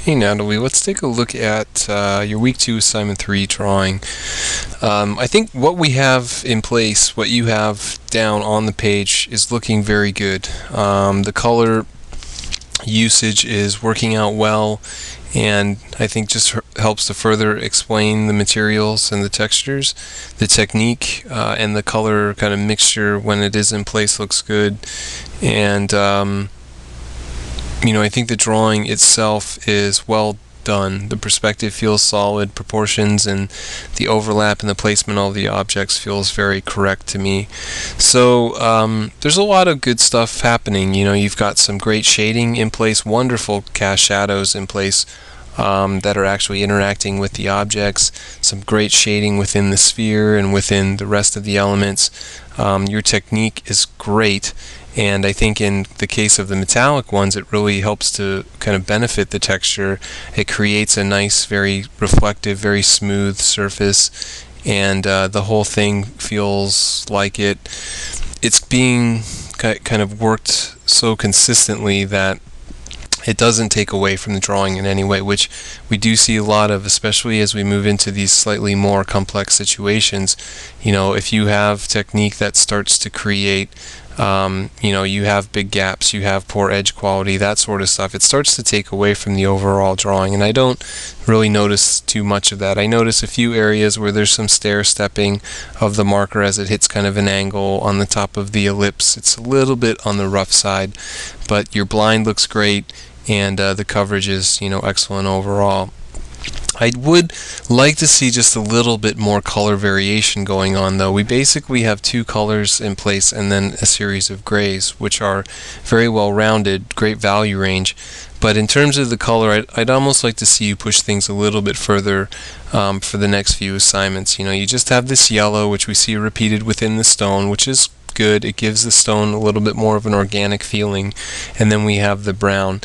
Hey Natalie, let's take a look at your week 2 assignment 3 drawing. I think what we have in place, what you have down on the page, is looking very good. The color usage is working out well, and I think just helps to further explain the materials and the textures. The technique and the color kind of mixture when it is in place looks good, and I think the drawing itself is well done. The perspective feels solid, proportions and the overlap and the placement of all the objects feels very correct to me. So there's a lot of good stuff happening. You've got some great shading in place, wonderful cast shadows in place that are actually interacting with the objects, some great shading within the sphere and within the rest of the elements. Your technique is great, and I think in the case of the metallic ones, it really helps to kind of benefit the texture. It creates a nice, very reflective, very smooth surface, and the whole thing feels like it's being kind of worked so consistently that it doesn't take away from the drawing in any way, which we do see a lot of, especially as we move into these slightly more complex situations. If you have technique that starts to create you have big gaps, you have poor edge quality, that sort of stuff, it starts to take away from the overall drawing, and I don't really notice too much of that. I notice a few areas where there's some stair stepping of the marker as it hits kind of an angle on the top of the ellipse. It's a little bit on the rough side, but your blind looks great, and the coverage is excellent overall. I would like to see just a little bit more color variation going on, though. We basically have two colors in place and then a series of grays, which are very well rounded, great value range. But in terms of the color, I'd almost like to see you push things a little bit further for the next few assignments. You just have this yellow, which we see repeated within the stone, which is good. It gives the stone a little bit more of an organic feeling. And then we have the brown.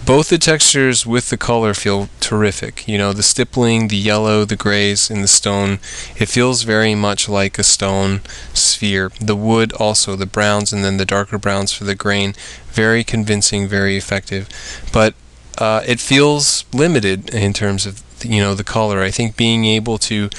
Both the textures with the color feel terrific. The stippling, the yellow, the grays in the stone, it feels very much like a stone sphere. The wood also, the browns and then the darker browns for the grain, very convincing, very effective. But it feels limited in terms of the color. I think being able to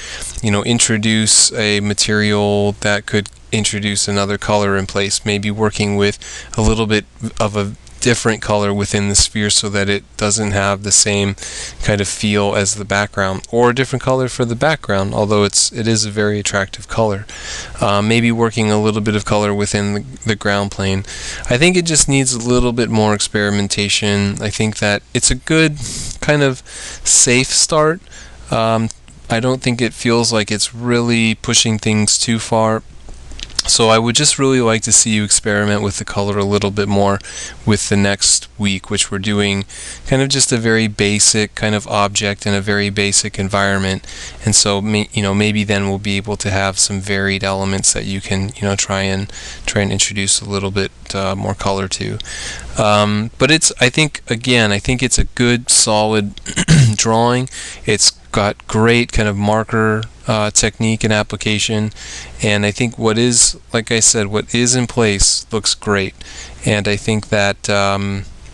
introduce a material that could introduce another color in place, maybe working with a little bit of a different color within the sphere so that it doesn't have the same kind of feel as the background, or a different color for the background, although it is a very attractive color. Maybe working a little bit of color within the ground plane. I think it just needs a little bit more experimentation. I think that it's a good kind of safe start. I don't think it feels like it's really pushing things too far. So I would just really like to see you experiment with the color a little bit more with the next week, which we're doing kind of just a very basic kind of object in a very basic environment. And so maybe then we'll be able to have some varied elements that you can try and introduce a little bit more color to. But I think it's a good solid drawing. It's got great kind of marker technique and application, and I think what is in place looks great. And I think that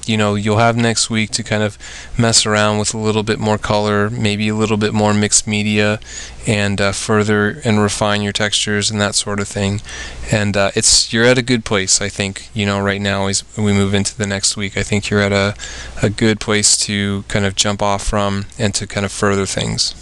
you'll have next week to kind of mess around with a little bit more color, maybe a little bit more mixed media, and further and refine your textures and that sort of thing. And you're at a good place, I think. Right now as we move into the next week, I think you're at a good place to kind of jump off from and to kind of further things.